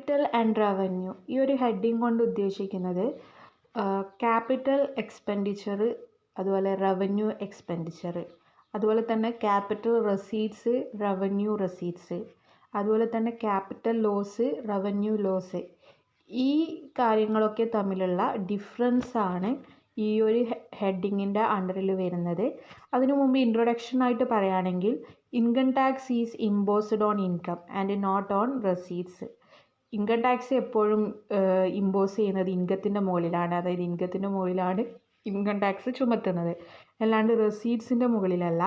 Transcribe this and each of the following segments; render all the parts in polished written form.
Capital and revenue ഈ ഒരു heading കൊണ്ട് ഉദ്ദേശിക്കുന്നത് ക്യാപിറ്റൽ എക്സ്പെൻഡിച്ചർ, അതുപോലെ റവന്യൂ എക്സ്പെൻഡിച്ചർ, അതുപോലെ തന്നെ ക്യാപിറ്റൽ റെസീറ്റ്സ്, റവന്യൂ റെസീറ്റ്സ്, അതുപോലെ തന്നെ ക്യാപിറ്റൽ ലോസ്, റവന്യൂ ലോസ്. ഈ കാര്യങ്ങളൊക്കെ തമ്മിലുള്ള ഡിഫറൻസാണ് ഈ ഒരു ഹെഡിങ്ങിൻ്റെ അണ്ടറിൽ വരുന്നത്. അതിനു മുമ്പ് ഇൻട്രൊഡക്ഷൻ ആയിട്ട് പറയുകയാണെങ്കിൽ income tax is imposed on income and not on receipts. Income tax എപ്പോഴും ഇമ്പോസ് ചെയ്യുന്നത് ഇൻകത്തിൻ്റെ മുകളിലാണ്, അതായത് ഇൻകത്തിൻ്റെ മുകളിലാണ് ഇൻകം ടാക്സ് ചുമത്തുന്നത്, അല്ലാണ്ട് റെസീറ്റ്സിൻ്റെ മുകളിലല്ല.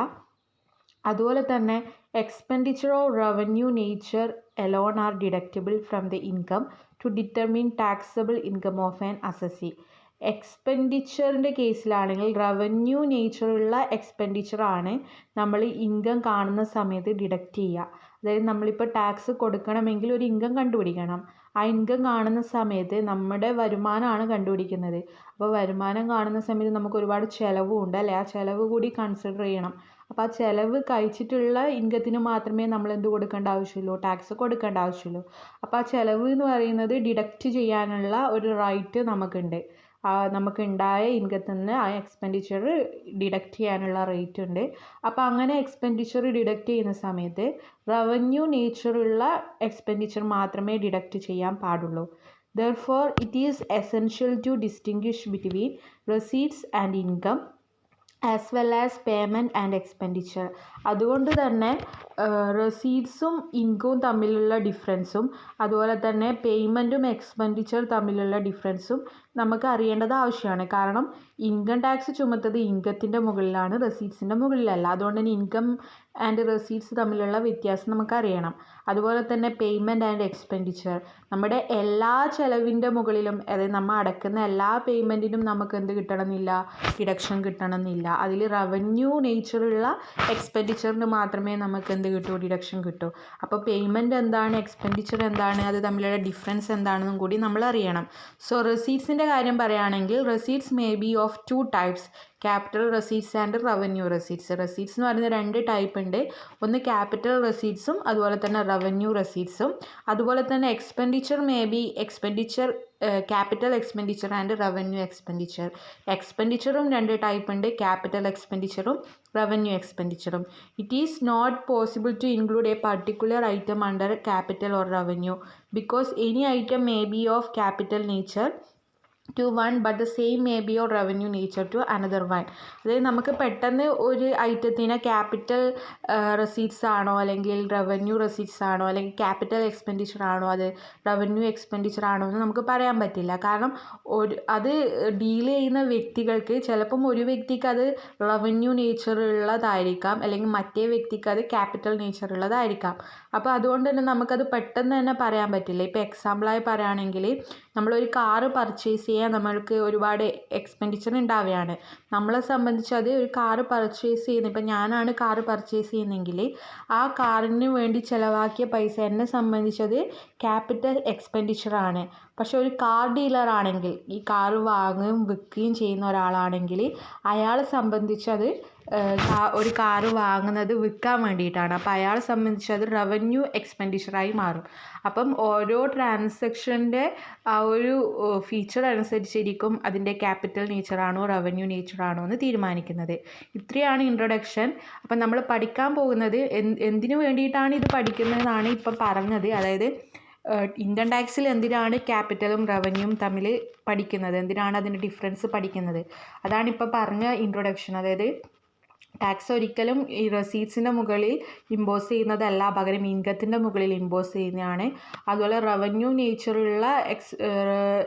അതുപോലെ തന്നെ expenditure of revenue nature alone are deductible from the income to determine taxable income of an assessee. എക്സ്പെൻഡിച്ചറിൻ്റെ കേസിലാണെങ്കിൽ റവന്യൂ നേച്ചറുള്ള എക്സ്പെൻഡിച്ചറാണ് നമ്മൾ ഇൻകം കാണുന്ന സമയത്ത് ഡിഡക്റ്റ് ചെയ്യുക. അതായത് നമ്മളിപ്പോൾ ടാക്സ് കൊടുക്കണമെങ്കിൽ ഒരു ഇൻകം കണ്ടുപിടിക്കണം. ആ ഇൻകം കാണുന്ന സമയത്ത് നമ്മുടെ വരുമാനമാണ് കണ്ടുപിടിക്കുന്നത്. അപ്പോൾ വരുമാനം കാണുന്ന സമയത്ത് നമുക്ക് ഒരുപാട് ചിലവും ഉണ്ട് അല്ലേ, ആ ചിലവ് കൂടി കൺസിഡർ ചെയ്യണം. അപ്പോൾ ആ ചിലവ് കഴിച്ചിട്ടുള്ള ഇൻകത്തിന് മാത്രമേ നമ്മൾ എന്ത് കൊടുക്കേണ്ട ആവശ്യമുള്ളൂ, ടാക്സ് കൊടുക്കേണ്ട ആവശ്യമുള്ളൂ. അപ്പോൾ ആ ചിലവ് എന്ന് പറയുന്നത് ഡിഡക്റ്റ് ചെയ്യാനുള്ള ഒരു റൈറ്റ് നമുക്കുണ്ട്. നമുക്കുണ്ടായ ഇൻകത്തിൽ നിന്ന് ആ എക്സ്പെൻഡിച്ചർ ഡിഡക്റ്റ് ചെയ്യാനുള്ള റേറ്റ് ഉണ്ട്. അപ്പോൾ അങ്ങനെ എക്സ്പെൻഡിച്ചർ ഡിഡക്റ്റ് ചെയ്യുന്ന സമയത്ത് റവന്യൂ നേച്ചറുള്ള എക്സ്പെൻഡിച്ചർ മാത്രമേ ഡിഡക്റ്റ് ചെയ്യാൻ പാടുള്ളൂ. Therefore, it is essential to distinguish between receipts and income as well as payment and expenditure. അതുകൊണ്ട് തന്നെ റെസീറ്റ്സും ഇൻകവും തമ്മിലുള്ള ഡിഫറൻസും അതുപോലെ തന്നെ പേയ്മെൻറ്റും എക്സ്പെൻഡിച്ചർ തമ്മിലുള്ള ഡിഫറൻസും നമുക്ക് അറിയേണ്ടത് ആവശ്യമാണ്. കാരണം ഇൻകം ടാക്സ് ചുമത്തത് ഇൻകത്തിൻ്റെ മുകളിലാണ്, റെസീറ്റ്സിൻ്റെ മുകളിലല്ല. അതുകൊണ്ട് തന്നെ ഇൻകം ആൻഡ് റെസീറ്റ്സ് തമ്മിലുള്ള വ്യത്യാസം നമുക്കറിയണം. അതുപോലെ തന്നെ പേയ്മെൻറ്റ് ആൻഡ് എക്സ്പെൻഡിച്ചർ, നമ്മുടെ എല്ലാ ചിലവിൻ്റെ മുകളിലും, അതായത് നമ്മൾ അടക്കുന്ന എല്ലാ പേയ്മെൻറ്റിനും നമുക്ക് എന്ത് കിട്ടണമെന്നില്ല, ഡിഡക്ഷൻ കിട്ടണമെന്നില്ല. അതിൽ റവന്യൂ നേച്ചറുള്ള എക്സ്പെൻഡിച്ചറിന് മാത്രമേ നമുക്ക് എന്ത് കിട്ടൂ, ഡിഡക്ഷൻ കിട്ടൂ. അപ്പോൾ പേയ്മെൻറ്റ് എന്താണ്, എക്സ്പെൻഡിച്ചർ എന്താണ്, അത് തമ്മിലുള്ള ഡിഫറൻസ് എന്താണെന്നും കൂടി നമ്മൾ അറിയണം. സോ റെസീറ്റ്സിൻ്റെ കാര്യം പറയുകയാണെങ്കിൽ receipts may be of 2 types, capital receipts and revenue receipts. Receipts എന്ന് പറയുന്ന 2 ടൈപ്പ് ഉണ്ട്. ഒന്ന് ക്യാപിറ്റൽ റെസീറ്റ്സും അതുപോലെ തന്നെ റവന്യൂ റെസീറ്റ്സും. അതുപോലെ തന്നെ expenditure may be expenditure capital expenditure and revenue expenditure. എക്സ്പെൻഡിച്ചറും 2 ടൈപ്പ് ഉണ്ട്, ക്യാപിറ്റൽ എക്സ്പെൻഡിച്ചറും റവന്യൂ എക്സ്പെൻഡിച്ചറും. It is not possible to include a particular item under capital or revenue because any item may be of capital nature to one but the same may be of revenue nature to another one. അതായത് നമുക്ക് പെട്ടെന്ന് ഒരു ഐറ്റത്തിനെ capital receipts ആണോ അല്ലെങ്കിൽ revenue receipts ആണോ അല്ലെങ്കിൽ capital expenditure ആണോ അത് റവന്യൂ എക്സ്പെൻഡിച്ചർ ആണോ എന്ന് നമുക്ക് പറയാൻ പറ്റില്ല. കാരണം അത് ഡീൽ ചെയ്യുന്ന വ്യക്തികൾക്ക് ചിലപ്പം ഒരു വ്യക്തിക്ക് അത് റവന്യൂ നേച്ചറുള്ളതായിരിക്കാം, അല്ലെങ്കിൽ മറ്റേ വ്യക്തിക്ക് അത് ക്യാപിറ്റൽ നേച്ചറുള്ളതായിരിക്കാം. അപ്പോൾ അതുകൊണ്ട് തന്നെ നമുക്കത് പെട്ടെന്ന് തന്നെ പറയാൻ പറ്റില്ല. ഇപ്പോൾ എക്സാമ്പിളായി പറയുകയാണെങ്കിൽ നമ്മളൊരു കാറ് പർച്ചേസ് ചെയ്യാൻ നമ്മൾക്ക് ഒരുപാട് എക്സ്പെൻഡിച്ചർ ഉണ്ടാവുകയാണ്. നമ്മളെ സംബന്ധിച്ച് അത് ഒരു കാറ് പർച്ചേസ് ചെയ്യുന്നത്, ഇപ്പം ഞാനാണ് കാറ് പർച്ചേസ് ചെയ്യുന്നതെങ്കിൽ ആ കാറിന് വേണ്ടി ചിലവാക്കിയ പൈസ എന്നെ സംബന്ധിച്ചത് ക്യാപിറ്റൽ എക്സ്പെൻഡിച്ചറാണ്. പക്ഷെ ഒരു കാർ ഡീലറാണെങ്കിൽ, ഈ കാറ് വാങ്ങുകയും വിൽക്കുകയും ചെയ്യുന്ന ഒരാളാണെങ്കിൽ അയാളെ സംബന്ധിച്ചത് ഒരു കാറ് വാങ്ങുന്നത് വിൽക്കാൻ വേണ്ടിയിട്ടാണ്. അപ്പോൾ അയാളെ സംബന്ധിച്ച് അത് റവന്യൂ എക്സ്പെൻഡിച്ചറായി മാറും. അപ്പം ഓരോ ട്രാൻസാക്ഷൻ്റെ ആ ഒരു ഫീച്ചർ അനുസരിച്ചിരിക്കും അതിൻ്റെ ക്യാപിറ്റൽ നേച്ചറാണോ റവന്യൂ നേച്ചറാണോ എന്ന് തീരുമാനിക്കുന്നത്. ഇത്രയാണ് ഇൻട്രൊഡക്ഷൻ. അപ്പം നമ്മൾ പഠിക്കാൻ പോകുന്നത് എന്തിനു വേണ്ടിയിട്ടാണ് ഇത് പഠിക്കുന്നതെന്നാണ് ഇപ്പം പറഞ്ഞത്. അതായത് ഇൻകം ടാക്സിൽ എന്തിനാണ് ക്യാപിറ്റലും റവന്യൂവും തമ്മിൽ പഠിക്കുന്നത്, എന്തിനാണ് അതിൻ്റെ ഡിഫറൻസ് പഠിക്കുന്നത്, അതാണിപ്പോൾ പറഞ്ഞ ഇൻട്രൊഡക്ഷൻ. അതായത് ടാക്സ് ഒരിക്കലും ഈ റെസീറ്റ്സിൻ്റെ മുകളിൽ ഇമ്പോസ് ചെയ്യുന്നതല്ല, പകരം ഇൻകത്തിൻ്റെ മുകളിൽ ഇമ്പോസ് ചെയ്യുന്നതാണ്. അതുപോലെ റവന്യൂ നേച്ചറുള്ള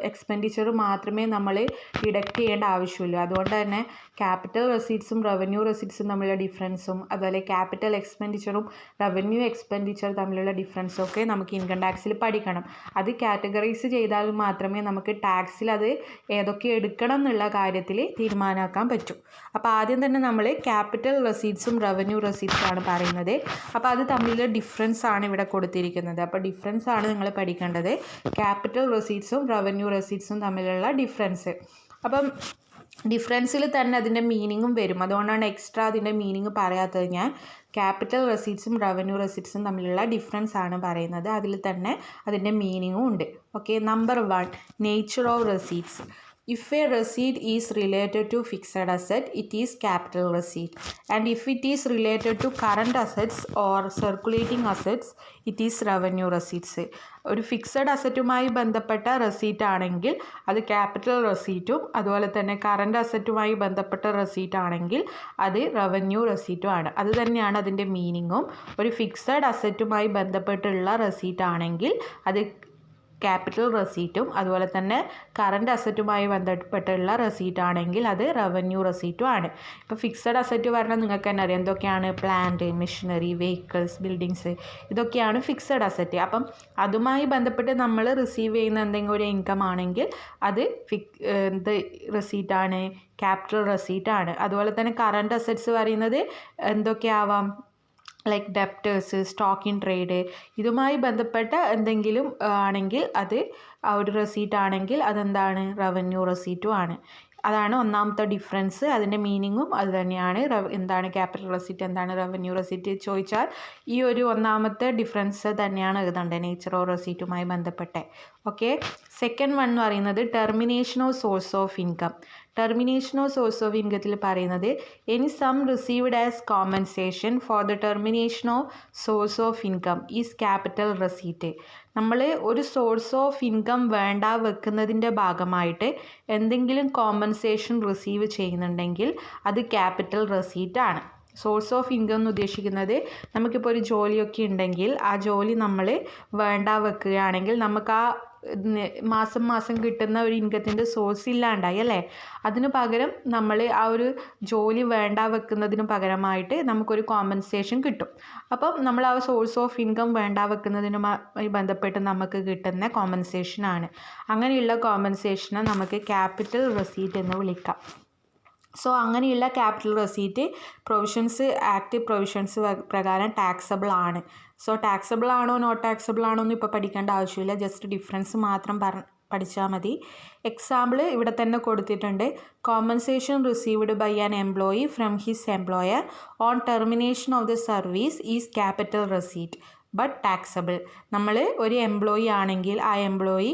എക്സ്പെൻഡിച്ചർ മാത്രമേ നമ്മൾ ഡിഡക്റ്റ് ചെയ്യേണ്ട ആവശ്യമുള്ളൂ. അതുകൊണ്ട് തന്നെ ക്യാപിറ്റൽ റെസീറ്റ്സും റവന്യൂ റെസീറ്റ്സും തമ്മിലുള്ള ഡിഫറൻസും അതുപോലെ ക്യാപിറ്റൽ എക്സ്പെൻഡിച്ചറും റവന്യൂ എക്സ്പെൻഡിച്ചർ തമ്മിലുള്ള ഡിഫറൻസും ഒക്കെ നമുക്ക് ഇൻകം ടാക്സിൽ പഠിക്കണം. അത് കാറ്റഗറൈസ് ചെയ്താൽ മാത്രമേ നമുക്ക് ടാക്സിൽ അത് ഏതൊക്കെ എടുക്കണം എന്നുള്ള കാര്യത്തിൽ തീരുമാനമാക്കാൻ പറ്റൂ. അപ്പോൾ ആദ്യം തന്നെ നമ്മൾ ക്യാപിറ്റൽ റെസീറ്റ്സും റവന്യൂ റെസീറ്റ്സും ആണ് പറയുന്നത്. അപ്പോൾ അത് തമ്മിലുള്ള ഡിഫറൻസ് ആണ് ഇവിടെ കൊടുത്തിരിക്കുന്നത്. അപ്പോൾ ഡിഫറൻസ് ആണ് നിങ്ങൾ പഠിക്കേണ്ടത്, ക്യാപിറ്റൽ റെസീറ്റ്സും റവന്യൂ റെസീറ്റ്സും തമ്മിലുള്ള ഡിഫറൻസ്. അപ്പം ഡിഫറൻസിൽ തന്നെ അതിൻ്റെ മീനിങ്ങും വരും. അതുകൊണ്ടാണ് എക്സ്ട്രാ അതിൻ്റെ മീനിങ് പറയാത്തത് ഞാൻ. ക്യാപിറ്റൽ റെസീറ്റ്സും റവന്യൂ റെസീറ്റ്സും തമ്മിലുള്ള ഡിഫറൻസ് ആണ് പറയുന്നത്. അതിൽ തന്നെ അതിൻ്റെ മീനിങ്ങും ഉണ്ട്. Okay, number 1, nature of receipts. If a receipt is related to fixed asset, it is capital receipt. And if it is related to current assets or circulating assets, it is revenue receipts. ഒരു fixed അസറ്റുമായി ബന്ധപ്പെട്ട receipt ആണെങ്കിൽ അത് capital റെസീറ്റും, അതുപോലെ തന്നെ current അസറ്റുമായി ബന്ധപ്പെട്ട receipt ആണെങ്കിൽ അത് revenue റെസീറ്റും ആണ്. അത് തന്നെയാണ് അതിൻ്റെ മീനിങ്ങും. ഒരു ഫിക്സഡ് അസറ്റുമായി ബന്ധപ്പെട്ടുള്ള റെസീറ്റ് ആണെങ്കിൽ അത് ക്യാപിറ്റൽ റെസീറ്റും, അതുപോലെ തന്നെ കറണ്ട് അസറ്റുമായി ബന്ധപ്പെട്ടുള്ള റെസീറ്റ് ആണെങ്കിൽ അത് റവന്യൂ റെസീറ്റും ആണ്. ഇപ്പോൾ ഫിക്സഡ് അസറ്റ് പറഞ്ഞാൽ നിങ്ങൾക്ക് തന്നെ അറിയാം എന്തൊക്കെയാണ്. പ്ലാന്റ്, മെഷീനറി, വെഹിക്കിൾസ്, ബിൽഡിങ്സ്, ഇതൊക്കെയാണ് ഫിക്സഡ് അസറ്റ്. അപ്പം അതുമായി ബന്ധപ്പെട്ട് നമ്മൾ റിസീവ് ചെയ്യുന്ന എന്തെങ്കിലും ഒരു ഇൻകം ആണെങ്കിൽ അത് എന്ത് റെസീറ്റാണ്? ക്യാപിറ്റൽ റെസീറ്റാണ്. അതുപോലെ തന്നെ കറണ്ട് അസറ്റ്സ് പറയുന്നത് എന്തൊക്കെയാവാം? Like debtors, stock in trade, ഇതുമായി ബന്ധപ്പെട്ട എന്തെങ്കിലും ആണെങ്കിൽ അത് ആ ഒരു റെസീറ്റ് ആണെങ്കിൽ അതെന്താണ്? റവന്യൂ റെസീറ്റും ആണ്. അതാണ് ഒന്നാമത്തെ ഡിഫറൻസ്. അതിൻ്റെ മീനിങ്ങും അത് തന്നെയാണ്. എന്താണ് ക്യാപിറ്റൽ റെസീറ്റ്, എന്താണ് റവന്യൂ റെസീറ്റ് ചോദിച്ചാൽ ഈ ഒരു ഒന്നാമത്തെ ഡിഫറൻസ് തന്നെയാണ് എഴുതേണ്ടത് നേച്ചർ ഓഫ് റെസീറ്റുമായി ബന്ധപ്പെട്ട്. ഓക്കെ, സെക്കൻഡ് വൺ എന്ന് പറയുന്നത് termination of source of income. Termination of source of ഇൻകത്തിൽ പറയുന്നത് any sum received as compensation for the termination of source of income is capital receipt. നമ്മൾ ഒരു സോഴ്സ് ഓഫ് ഇൻകം വേണ്ട വെക്കുന്നതിൻ്റെ ഭാഗമായിട്ട് എന്തെങ്കിലും കോമ്പൻസേഷൻ റിസീവ് ചെയ്യുന്നുണ്ടെങ്കിൽ അത് ക്യാപിറ്റൽ റെസീറ്റ് ആണ്. സോഴ്സ് ഓഫ് ഇൻകം എന്ന് ഉദ്ദേശിക്കുന്നത് നമുക്കിപ്പോൾ ഒരു ജോലിയൊക്കെ ഉണ്ടെങ്കിൽ ആ ജോലി നമ്മൾ വേണ്ട വെക്കുകയാണെങ്കിൽ നമുക്ക് ആ മാസം മാസം കിട്ടുന്ന ഒരു ഇൻകത്തിൻ്റെ സോഴ്സ് ഇല്ലാണ്ടായി അല്ലേ. അതിന് പകരം നമ്മൾ ആ ഒരു ജോലി വേണ്ട വെക്കുന്നതിന് പകരമായിട്ട് നമുക്കൊരു കോമ്പൻസേഷൻ കിട്ടും. അപ്പം നമ്മൾ ആ സോഴ്സ് ഓഫ് ഇൻകം വേണ്ട വെക്കുന്നതിനുമായി ബന്ധപ്പെട്ട് നമുക്ക് കിട്ടുന്ന കോമ്പൻസേഷനാണ്. അങ്ങനെയുള്ള കോമ്പൻസേഷനെ നമുക്ക് ക്യാപിറ്റൽ റെസീറ്റ് എന്ന് വിളിക്കാം. സോ അങ്ങനെയുള്ള capital receipt provisions, act provisions പ്രകാരം ടാക്സബിൾ ആണ്. സോ ടാക്സബിൾ ആണോ നോട്ട് ടാക്സബിൾ ആണോ എന്ന് ഇപ്പോൾ പഠിക്കേണ്ട ആവശ്യമില്ല. ജസ്റ്റ് ഡിഫറൻസ് മാത്രം പഠിച്ചാൽ മതി. എക്സാമ്പിൾ ഇവിടെ തന്നെ കൊടുത്തിട്ടുണ്ട്. Compensation received by an employee from his employer on termination of the service is capital receipt but taxable. നമ്മൾ ഒരു എംപ്ലോയി ആണെങ്കിൽ ആ എംപ്ലോയി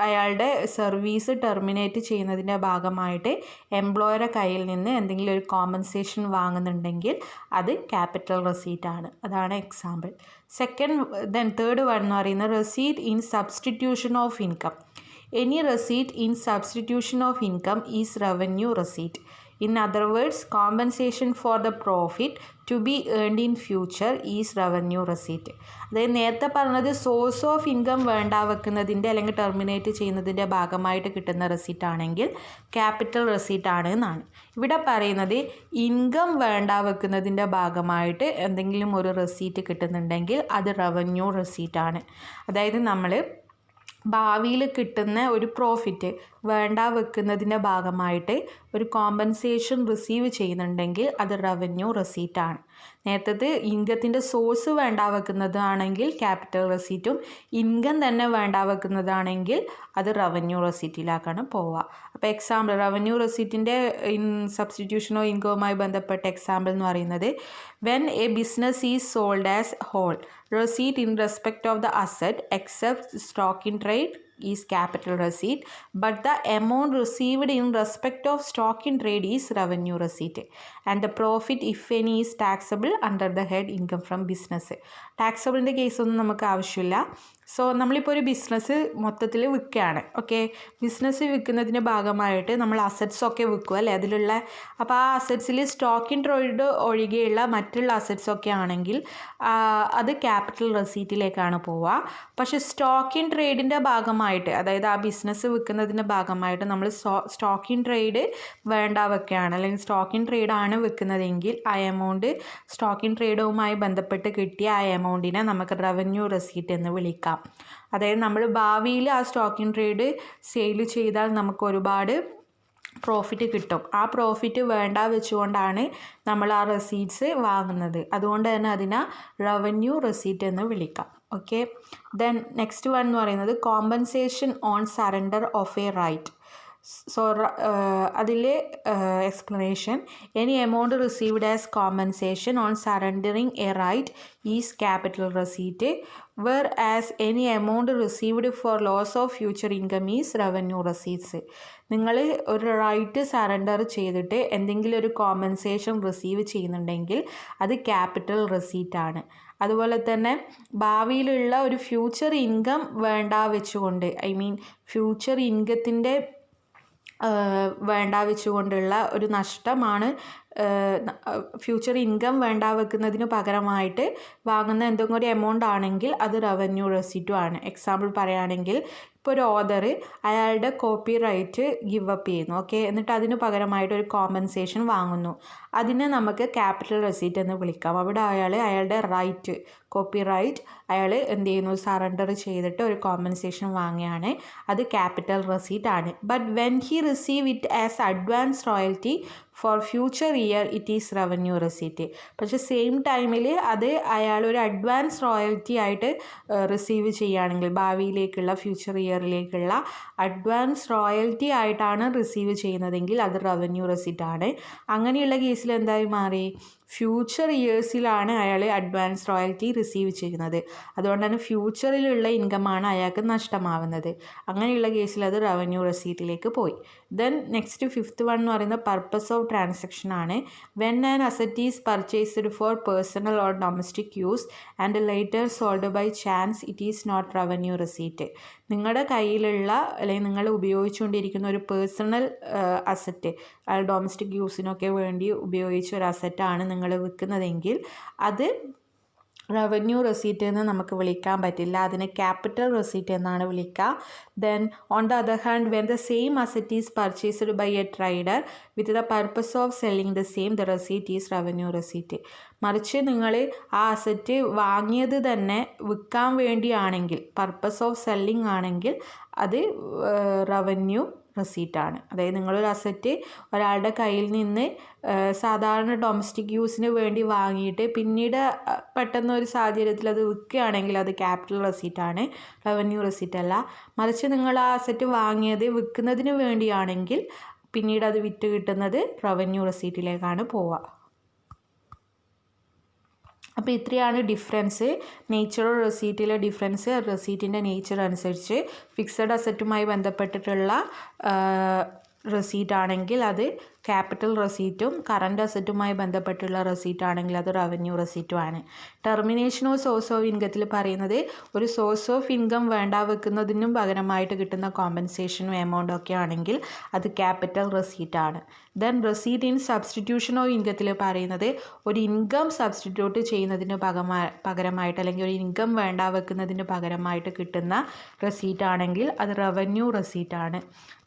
അയാളുടെ സർവീസ് ടെർമിനേറ്റ് ചെയ്യുന്നതിൻ്റെ ഭാഗമായിട്ട് എംപ്ലോയറുടെ കയ്യിൽ നിന്ന് എന്തെങ്കിലും ഒരു കോമ്പൻസേഷൻ വാങ്ങുന്നുണ്ടെങ്കിൽ അത് ക്യാപിറ്റൽ റെസീറ്റ് ആണ്. അതാണ് എക്സാമ്പിൾ. തേർഡ് വൺ എന്ന് പറയുന്നത് receipt in substitution of income. Any receipt in substitution of income is revenue receipt. In other words, compensation for the profit to be earned in future is revenue receipt. അതായത് നേരത്തെ പറഞ്ഞത് source of income വേണ്ട വെക്കുന്നതിൻ്റെ അല്ലെങ്കിൽ terminate ചെയ്യുന്നതിൻ്റെ ഭാഗമായിട്ട് കിട്ടുന്ന receipt ആണെങ്കിൽ capital receipt ആണ് എന്നാണ്. ഇവിടെ പറയുന്നത് ഇൻകം വേണ്ട വെക്കുന്നതിൻ്റെ ഭാഗമായിട്ട് എന്തെങ്കിലും ഒരു റെസീറ്റ് കിട്ടുന്നുണ്ടെങ്കിൽ അത് റവന്യൂ റെസീറ്റ് ആണ്. അതായത് നമ്മൾ ഭാവിയിൽ കിട്ടുന്ന ഒരു പ്രോഫിറ്റ് വേണ്ട വെക്കുന്നതിൻ്റെ ഭാഗമായിട്ട് ഒരു കോമ്പൻസേഷൻ റിസീവ് ചെയ്യുന്നുണ്ടെങ്കിൽ അത് റവന്യൂ റെസീറ്റ് ആണ്. നേരത്തെ ഇൻകത്തിൻ്റെ സോഴ്സ് വേണ്ട വെക്കുന്നതാണെങ്കിൽ ക്യാപിറ്റൽ റെസീറ്റും ഇൻകം തന്നെ വേണ്ട വെക്കുന്നതാണെങ്കിൽ അത് റവന്യൂ റെസീറ്റിലേക്കാണ് പോവുക. അപ്പോൾ എക്സാമ്പിൾ റവന്യൂ റെസീറ്റിൻ്റെ സബ്സ്റ്റിറ്റ്യൂഷനോ ഇൻകവുമായി ബന്ധപ്പെട്ട എക്സാമ്പിൾ എന്ന് പറയുന്നത് when a business is sold as whole receipt in respect of the asset except stock in trade is capital receipt, but the amount received in respect of stock in trade is revenue receipt, and the profit if any is taxable under the head income from business. ടാക്സബിളിൻ്റെ കേസൊന്നും നമുക്ക് ആവശ്യമില്ല. So നമ്മളിപ്പോൾ ഒരു business മൊത്തത്തിൽ വിൽക്കുകയാണ്. Okay, business വിൽക്കുന്നതിൻ്റെ ഭാഗമായിട്ട് നമ്മൾ അസറ്റ്സൊക്കെ വിൽക്കും അല്ലേ അതിലുള്ള. അപ്പോൾ ആ അസറ്റ്സിൽ സ്റ്റോക്ക് ഇൻ ട്രേഡ് ഒഴികെയുള്ള മറ്റുള്ള അസറ്റ്സൊക്കെ ആണെങ്കിൽ അത് ക്യാപിറ്റൽ റെസീറ്റിലേക്കാണ് പോവുക. പക്ഷേ സ്റ്റോക്ക് ഇൻ ട്രേഡിൻ്റെ ഭാഗമായിട്ട്, അതായത് ആ ബിസിനസ് വിൽക്കുന്നതിൻ്റെ ഭാഗമായിട്ട് നമ്മൾ സ്റ്റോക്ക് ഇൻ ട്രേഡ് വേണ്ട വെക്കുകയാണ് അല്ലെങ്കിൽ സ്റ്റോക്ക് ഇൻ ട്രേഡാണ് വിൽക്കുന്നതെങ്കിൽ ആ എമൗണ്ട് സ്റ്റോക്ക് ഇൻ ട്രേഡുമായി ബന്ധപ്പെട്ട് കിട്ടിയ ആ എമൗണ്ടിനെ നമുക്ക് റവന്യൂ റെസീറ്റ് എന്ന് വിളിക്കാം. അതായത് നമ്മൾ ഭാവിയിൽ ആ സ്റ്റോക്ക് ഇൻ ട്രേഡ് സെയിൽ ചെയ്താൽ നമുക്ക് ഒരുപാട് പ്രോഫിറ്റ് കിട്ടും. ആ പ്രോഫിറ്റ് വേണ്ട വെച്ചുകൊണ്ടാണ് നമ്മൾ ആ റെസീറ്റ്സ് വാങ്ങുന്നത്. അതുകൊണ്ട് തന്നെ അതിനെ റവന്യൂ റെസീറ്റ് എന്ന് വിളിക്കാം. ഓക്കെ, ദെൻ നെക്സ്റ്റ് വൺ എന്ന് പറയുന്നത് compensation on surrender of a right. So അതിലെ explanation, any amount received as compensation on surrendering a right is capital receipt, whereas any amount received for loss of future income is revenue receipts. നിങ്ങൾ ഒരു right surrender ചെയ്തിട്ട് എന്തെങ്കിലും ഒരു compensation receive ചെയ്യുന്നുണ്ടെങ്കിൽ അത് capital receipt ആണ്. അതുപോലെ തന്നെ ഭാവിയിലുള്ള ഒരു ഫ്യൂച്ചർ ഇൻകം വേണ്ട വെച്ചുകൊണ്ട്, ഫ്യൂച്ചർ ഇൻകത്തിൻ്റെ വേണ്ട വെച്ചുകൊണ്ടുള്ള ഒരു നഷ്ടമാണ്. ഫ്യൂച്ചർ ഇൻകം വേണ്ട വെക്കുന്നതിന് പകരമായിട്ട് വാങ്ങുന്ന എന്തെങ്കിലും ഒരു എമൗണ്ട് ആണെങ്കിൽ അത് റവന്യൂ റെസിറ്റും ആണ്. എക്സാമ്പിൾ പറയുകയാണെങ്കിൽ, ഇപ്പോൾ ഒരു ഓതർ അയാളുടെ കോപ്പി റൈറ്റ് ഗിവ് അപ്പ് ചെയ്യുന്നു, ഓക്കെ, എന്നിട്ട് അതിന് പകരമായിട്ട് ഒരു കോമ്പൻസേഷൻ വാങ്ങുന്നു. അതിനെ നമുക്ക് ക്യാപിറ്റൽ റെസീറ്റ് എന്ന് വിളിക്കാം. അവിടെ അയാളുടെ റൈറ്റ്, കോപ്പി റൈറ്റ് അയാൾ എന്ത് ചെയ്യുന്നു, സറണ്ടർ ചെയ്തിട്ട് ഒരു കോമ്പൻസേഷൻ വാങ്ങുകയാണ്. അത് ക്യാപിറ്റൽ റെസീറ്റ് ആണ്. But when he receive it as advance royalty for future year it is revenue receipt. പക്ഷേ സെയിം ടൈമിൽ അത് അയാൾ ഒരു അഡ്വാൻസ് റോയൽറ്റി ആയിട്ട് റിസീവ് ചെയ്യുകയാണെങ്കിൽ, ഭാവിയിലേക്കുള്ള ഫ്യൂച്ചർ ഇയറിലേക്കുള്ള അഡ്വാൻസ് റോയൽറ്റി ആയിട്ടാണ് റിസീവ് ചെയ്യുന്നതെങ്കിൽ അത് റവന്യൂ റെസീറ്റ് ആണ്. അങ്ങനെയുള്ള കേസിൽ എന്തായി മാറി, ഫ്യൂച്ചർ ഇയേഴ്സിലാണ് അയാൾ അഡ്വാൻസ് റോയൽറ്റി റിസീവ് ചെയ്യുന്നത്. അതുകൊണ്ട് തന്നെ ഫ്യൂച്ചറിലുള്ള ഇൻകമാണ് അയാൾക്ക് നഷ്ടമാവുന്നത്. അങ്ങനെയുള്ള കേസിൽ അത് റവന്യൂ റെസീറ്റിലേക്ക് പോയി. ദെൻ നെക്സ്റ്റ് 5th വൺ എന്ന് പറയുന്നത് പർപ്പസ് ഓഫ് ട്രാൻസാക്ഷൻ ആണ്. When an asset is purchased for personal or domestic use and later sold by chance it is not revenue receipt. നിങ്ങളുടെ കയ്യിലുള്ള അല്ലെങ്കിൽ നിങ്ങൾ ഉപയോഗിച്ചുകൊണ്ടിരിക്കുന്ന ഒരു പേഴ്സണൽ അസറ്റ്, ഡൊമസ്റ്റിക് യൂസിനൊക്കെ വേണ്ടി ഉപയോഗിച്ച ഒരു അസറ്റാണ് നിങ്ങൾ വിൽക്കുന്നതെങ്കിൽ അത് റവന്യൂ റെസീറ്റ് എന്ന് നമുക്ക് വിളിക്കാൻ പറ്റില്ല. അതിനെ ക്യാപിറ്റൽ റെസീറ്റ് എന്നാണ് വിളിക്കുക. Then on the other hand, when the same asset is purchased by a trader with the purpose of selling the same, the receipt is revenue receipt. മറിച്ച് നിങ്ങൾ ആ അസറ്റ് വാങ്ങിയത് തന്നെ വിൽക്കാൻ വേണ്ടിയാണെങ്കിൽ, പർപ്പസ് ഓഫ് സെല്ലിംഗ് ആണെങ്കിൽ അത് റവന്യൂ റെസീറ്റാണ്. അതായത് നിങ്ങളൊരു അസറ്റ് ഒരാളുടെ കയ്യിൽ നിന്ന് സാധാരണ ഡൊമസ്റ്റിക് യൂസിന് വേണ്ടി വാങ്ങിയിട്ട് പിന്നീട് പെട്ടെന്ന് ഒരു സാഹചര്യത്തിൽ അത് വിൽക്കുകയാണെങ്കിൽ അത് ക്യാപിറ്റൽ റെസീറ്റാണ്, റവന്യൂ റെസീറ്റ് അല്ല. മറിച്ച് നിങ്ങൾ ആ അസറ്റ് വാങ്ങിയത് വിൽക്കുന്നതിന് വേണ്ടിയാണെങ്കിൽ പിന്നീട് അത് വിറ്റ് കിട്ടുന്നത് റവന്യൂ റെസീറ്റിലേക്കാണ് പോവുക. അപ്പോൾ ഇത്രയാണ് ഡിഫറൻസ്. നേച്ചർ ഓഫ് റെസീറ്റിലെ ഡിഫറൻസ്, റെസീറ്റിൻ്റെ നേച്ചർ അനുസരിച്ച് ഫിക്സഡ് അസറ്റുമായി ബന്ധപ്പെട്ടിട്ടുള്ള റെസീറ്റ് ആണെങ്കിൽ അത് ക്യാപിറ്റൽ റെസീറ്റും, കറണ്ട് അസറ്റുമായി ബന്ധപ്പെട്ടുള്ള റെസീറ്റ് ആണെങ്കിൽ അത് റവന്യൂ റെസീറ്റും ആണ്. ടെർമിനേഷൻ ഓഫ് സോഴ്സ് ഓഫ് ഇൻകത്തിൽ പറയുന്നത് ഒരു സോഴ്സ് ഓഫ് ഇൻകം വേണ്ട വെക്കുന്നതിനും പകരമായിട്ട് കിട്ടുന്ന കോമ്പൻസേഷനും എമൗണ്ടും ഒക്കെ ആണെങ്കിൽ അത് ക്യാപിറ്റൽ റെസീറ്റ് ആണ്. Then receipt in substitution of ഇൻകത്തിൽ പറയുന്നത് ഒരു ഇൻകം സബ്സ്റ്റിറ്റ്യൂട്ട് ചെയ്യുന്നതിന് പകരമായിട്ട് അല്ലെങ്കിൽ ഒരു ഇൻകം വേണ്ട വെക്കുന്നതിന് പകരമായിട്ട് കിട്ടുന്ന റെസീറ്റ് ആണെങ്കിൽ അത് റവന്യൂ റെസീറ്റ് ആണ്.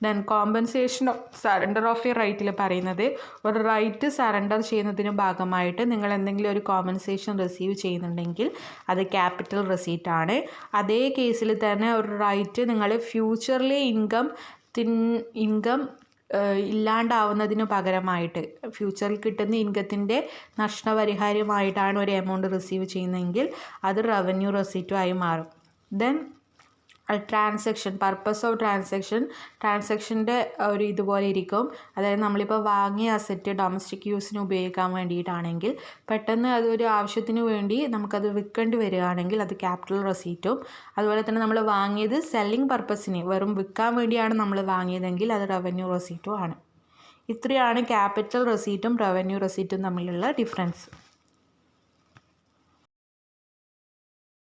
Then compensation of surrender of a റൈറ്റിൽ പറയുന്നത് ഒരു റൈറ്റ് സറണ്ടർ ചെയ്യുന്നതിന് ഭാഗമായിട്ട് നിങ്ങൾ എന്തെങ്കിലും ഒരു കോമ്പൻസേഷൻ റിസീവ് ചെയ്യുന്നുണ്ടെങ്കിൽ അത് ക്യാപിറ്റൽ റെസീറ്റ് ആണ്. അതേ കേസിൽ തന്നെ ഒരു റൈറ്റ് നിങ്ങൾ ഫ്യൂച്ചറിലെ ഇൻകം ഇല്ലാണ്ടാവുന്നതിന് പകരമായിട്ട്, ഫ്യൂച്ചറിൽ കിട്ടുന്ന ഇൻകത്തിൻ്റെ നഷ്ടപരിഹാരമായിട്ടാണ് ഒരു എമൗണ്ട് റിസീവ് ചെയ്യുന്നതെങ്കിൽ അത് റവന്യൂ റെസീറ്റും ആയി മാറും. ദെൻ ട്രാൻസാക്ഷൻ, പർപ്പസ് ഓഫ് ട്രാൻസാക്ഷൻ്റെ ഒരു ഇതുപോലെ ഇരിക്കും. അതായത് നമ്മളിപ്പോൾ വാങ്ങിയ അസറ്റ് ഡൊമസ്റ്റിക് യൂസിന് ഉപയോഗിക്കാൻ വേണ്ടിയിട്ടാണെങ്കിൽ പെട്ടെന്ന് അതൊരു ആവശ്യത്തിന് വേണ്ടി നമുക്കത് വിൽക്കേണ്ടി വരികയാണെങ്കിൽ അത് ക്യാപിറ്റൽ റെസീറ്റും, അതുപോലെ തന്നെ നമ്മൾ വാങ്ങിയത് സെല്ലിംഗ് പർപ്പസിന് വെറും വിൽക്കാൻ വേണ്ടിയാണ് നമ്മൾ വാങ്ങിയതെങ്കിൽ അത് റവന്യൂ റെസീറ്റും ആണ്. ഇത്രയാണ് ക്യാപിറ്റൽ റെസീറ്റും റവന്യൂ റെസീറ്റും തമ്മിലുള്ള ഡിഫറൻസ്.